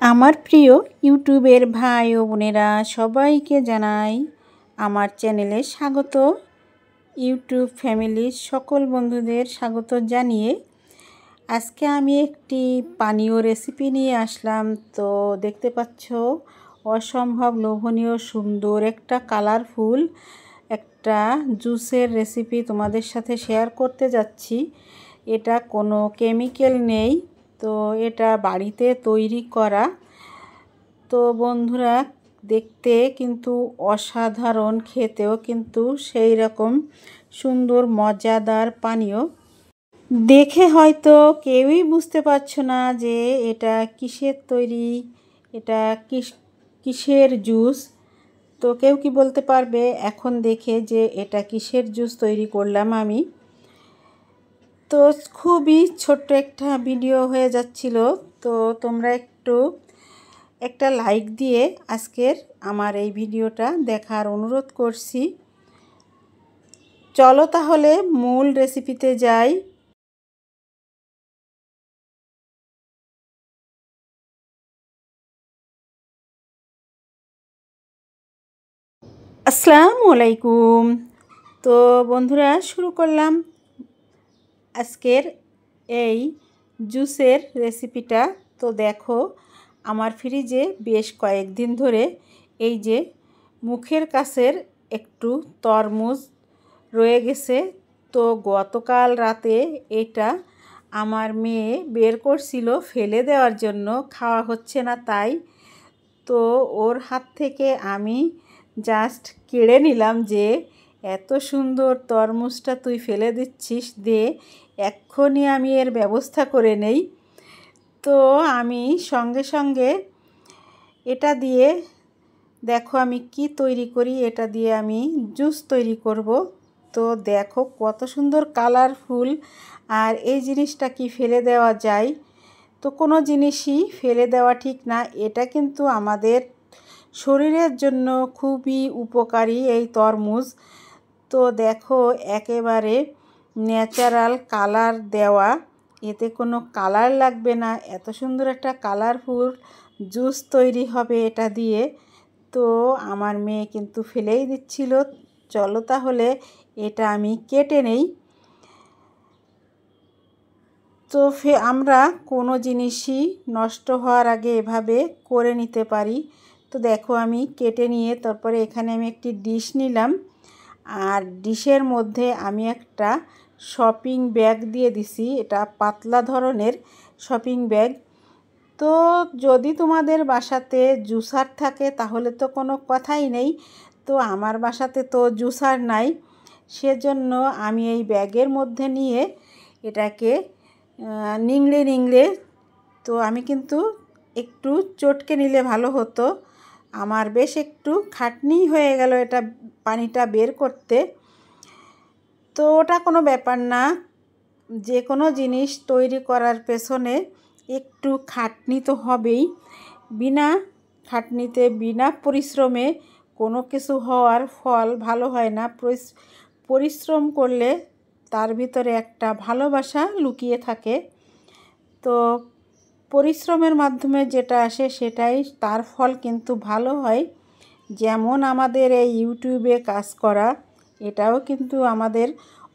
আমার প্রিয় ইউটিউবের ভাই ও বোনেরা সবাইকে জানাই আমার চ্যানেলে স্বাগত। ইউটিউব ফ্যামিলির সকল বন্ধুদের স্বাগত জানিয়ে আজকে আমি একটি পানীয় রেসিপি নিয়ে আসলাম। তো দেখতে পাচ্ছ অসম্ভব লোভনীয় সুন্দর একটা কালারফুল একটা জুসের রেসিপি তোমাদের সাথে শেয়ার করতে যাচ্ছি। এটা কোনো কেমিক্যাল নেই, তো এটা বাড়িতে তৈরি করা। তো বন্ধুরা, দেখতে কিন্তু অসাধারণ, খেতেও কিন্তু সেই রকম সুন্দর মজাদার পানীয়। দেখে হয়তো কেউই বুঝতে পারছো না যে এটা কিসের তৈরি, এটা কিসের জুস। তো কেউ কি বলতে পারবে এখন দেখে যে এটা কিসের জুস তৈরি করলাম আমি? তো খুবই ছোট্ট একটা ভিডিও হয়ে যাচ্ছিল, তো তোমরা একটা লাইক দিয়ে আজকের আমার এই ভিডিওটা দেখার অনুরোধ করছি। চলো তাহলে মূল রেসিপিতে যাই। আসসালামু আলাইকুম। তো বন্ধুরা, শুরু করলাম আজকের এই জুসের রেসিপিটা। তো দেখো, আমার ফ্রিজে বেশ কয়েকদিন ধরে এই যে মুখের কাছের একটু তরমুজ রয়ে গেছে। তো গতকাল রাতে এটা আমার মেয়ে বের করছিল ফেলে দেওয়ার জন্য, খাওয়া হচ্ছে না তাই। তো ওর হাত থেকে আমি জাস্ট কেড়ে নিলাম যে এত সুন্দর তরমুজটা তুই ফেলে দিচ্ছিস, দে এক্ষুনি আমি এর ব্যবস্থা করে নেই। তো আমি সঙ্গে সঙ্গে এটা দিয়ে দেখো আমি কি তৈরি করি। এটা দিয়ে আমি জুস তৈরি করব। তো দেখো কত সুন্দর কালারফুল, আর এই জিনিসটা কি ফেলে দেওয়া যায়? তো কোনো জিনিসই ফেলে দেওয়া ঠিক না। এটা কিন্তু আমাদের শরীরের জন্য খুবই উপকারী এই তরমুজ। তো দেখো একেবারে ন্যাচারাল কালার দেওয়া, এতে কোনো কালার লাগবে না, এত সুন্দর একটা কালারফুল জুস তৈরি হবে এটা দিয়ে। তো আমার মেয়ে কিন্তু ফেলেই দিচ্ছিল। চলো তাহলে এটা আমি কেটে নেই। তো আমরা কোনো জিনিসই নষ্ট হওয়ার আগে এভাবে করে নিতে পারি। তো দেখো আমি কেটে নিয়ে তারপরে এখানে আমি একটি ডিশ নিলাম, আর ডিশের মধ্যে আমি একটা শপিং ব্যাগ দিয়ে দিছি। এটা পাতলা ধরনের শপিং ব্যাগ। তো যদি তোমাদের বাসাতে জুসার থাকে তাহলে তো কোনো কথাই নেই। তো আমার বাসাতে তো জুসার নাই, সেজন্য আমি এই ব্যাগের মধ্যে নিয়ে এটাকে নিংড়ে নিংড়ে, তো আমি কিন্তু একটু চটকে নিলে ভালো হতো, আমার বেশ একটু খাটনি হয়ে গেল এটা পানিটা বের করতে। তো ওটা কোনো ব্যাপার না, যে কোনো জিনিস তৈরি করার পেছনে একটু খাটনি তো হবেই। বিনা খাটনিতে বিনা পরিশ্রমে কোনো কিছু হওয়ার ফল ভালো হয় না। পরিশ্রম করলে তার ভিতরে একটা ভালোবাসা লুকিয়ে থাকে। তো পরিশ্রমের মাধ্যমে যেটা আসে সেটাই তার ফল কিন্তু ভালো হয়। যেমন আমাদের এই ইউটিউবে কাজ করা, এটাও কিন্তু আমাদের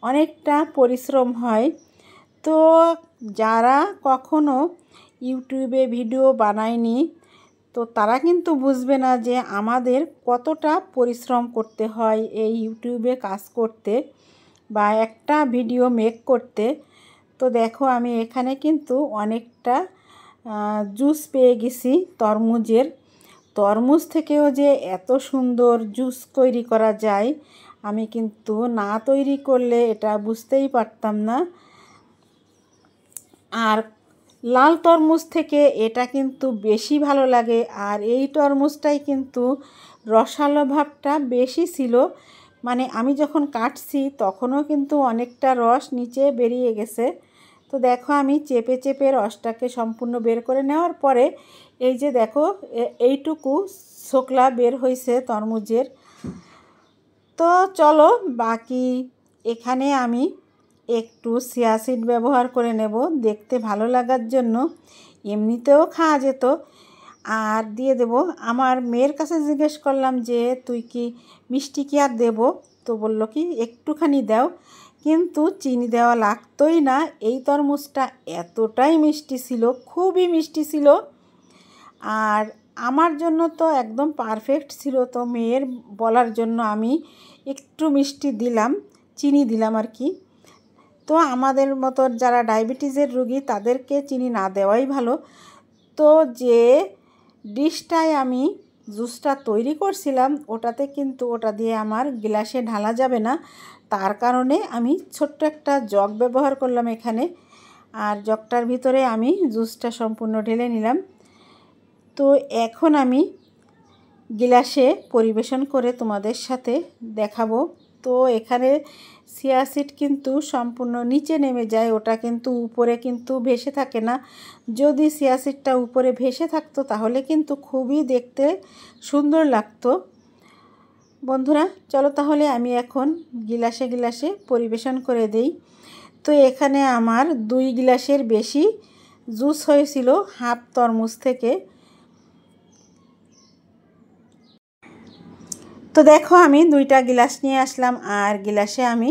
অনেকটা পরিশ্রম হয়। তো যারা কখনো ইউটিউবে ভিডিও বানায়নি, তো তারা কিন্তু বুঝবে না যে আমাদের কতটা পরিশ্রম করতে হয় এই ইউটিউবে কাজ করতে বা একটা ভিডিও মেক করতে। তো দেখো আমি এখানে কিন্তু অনেকটা জুস পেয়ে গেছি তরমুজের। তরমুজ থেকেও যে এত সুন্দর জুস তৈরি করা যায় আমি কিন্তু না তৈরি করলে এটা বুঝতেই পারতাম না। আর লাল তরমুজ থেকে এটা কিন্তু বেশি ভালো লাগে, আর এই তরমুজটাই কিন্তু রসালো ভাবটা বেশি ছিল। মানে আমি যখন কাটছি তখনও কিন্তু অনেকটা রস নিচে বেরিয়ে গেছে। তো দেখো আমি চেপে চেপে রসটাকে সম্পূর্ণ বের করে নেওয়ার পরে এই যে দেখো এইটুকু ছোকলা বের হয়েছে তরমুজের। তো চলো বাকি এখানে আমি একটু চিয়া সিড ব্যবহার করে নেব দেখতে ভালো লাগার জন্য। এমনিতেও খাওয়া যেত, আর দিয়ে দেব। আমার মেয়ের কাছে জিজ্ঞেস করলাম যে তুই কি মিষ্টি কি আর দেবো, তো বলল কি একটুখানি দাও, কিন্তু চিনি দেওয়া লাগতোই না। এই তরমুজটা এতটাই মিষ্টি ছিল, খুবই মিষ্টি ছিল, আর আমার জন্য তো একদম পারফেক্ট ছিল। তো মেয়ের বলার জন্য আমি একটু মিষ্টি দিলাম, চিনি দিলাম আর কি। তো আমাদের মতো যারা ডায়াবেটিসের রোগী তাদেরকে চিনি না দেওয়াই ভালো। তো যে ডিশটায় আমি জুসটা তৈরি করছিলাম ওটাতে কিন্তু ওটা দিয়ে আমার গ্লাসে ঢালা যাবে না, তার কারণে আমি ছোট্ট একটা জগ ব্যবহার করলাম এখানে। আর জগটার ভিতরে আমি জুসটা সম্পূর্ণ ঢেলে নিলাম। তো এখন আমি গ্লাসে পরিবেশন করে তোমাদের সাথে দেখাবো। তো এখানে চিয়া সিড কিন্তু সম্পূর্ণ নিচে নেমে যায়, ওটা কিন্তু উপরে কিন্তু ভেসে থাকে না। যদি চিয়া সিডটা উপরে ভেসে থাকতো তাহলে কিন্তু খুবই দেখতে সুন্দর লাগতো। বন্ধুরা চলো তাহলে আমি এখন গিলাসে গিলাসে পরিবেশন করে দেই। তো এখানে আমার 2 গ্লাসের বেশি জুস হয়েছিল হাফ তরমুজ থেকে। তো দেখো আমি 2টা গ্লাস নিয়ে আসলাম আর গ্লাসে আমি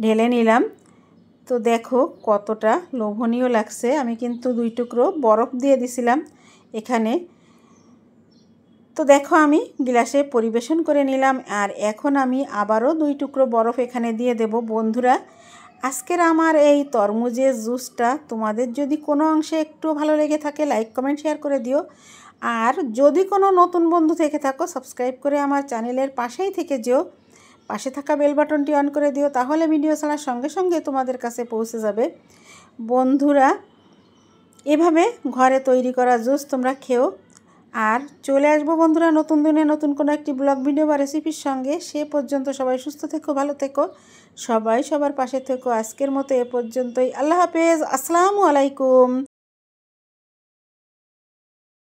ঢেলে নিলাম। তো দেখো কতটা লোভনীয় লাগছে। আমি কিন্তু 2 টুকরো বরফ দিয়ে দিছিলাম এখানে। তো দেখো আমি গ্লাসে পরিবেশন করে নিলাম আর এখন আমি আবারও 2 টুকরো বরফ এখানে দিয়ে দেব। বন্ধুরা আজকের আমার এই তরমুজের জুসটা তোমাদের যদি কোনো অংশে একটু ভালো লেগে থাকে লাইক কমেন্ট শেয়ার করে দিও। আর যদি কোনো নতুন বন্ধু থেকে থাকো সাবস্ক্রাইব করে আমার চ্যানেলের পাশেই থেকে যেও, পাশে থাকা বেল বাটনটি অন করে দিও, তাহলে ভিডিও ছাড়ার সঙ্গে সঙ্গে তোমাদের কাছে পৌঁছে যাবে। বন্ধুরা এভাবে ঘরে তৈরি করা জুস তোমরা খেও। আর চলে আসবো বন্ধুরা নতুন দিনে নতুন কোনো একটি ব্লগ ভিডিও বা রেসিপির সঙ্গে। সে পর্যন্ত সবাই সুস্থ থেকো, ভালো থেকো, সবাই সবার পাশে থেকো। আজকের মতো এ পর্যন্তই। আল্লাহ হাফেজ, আসসালামু আলাইকুম।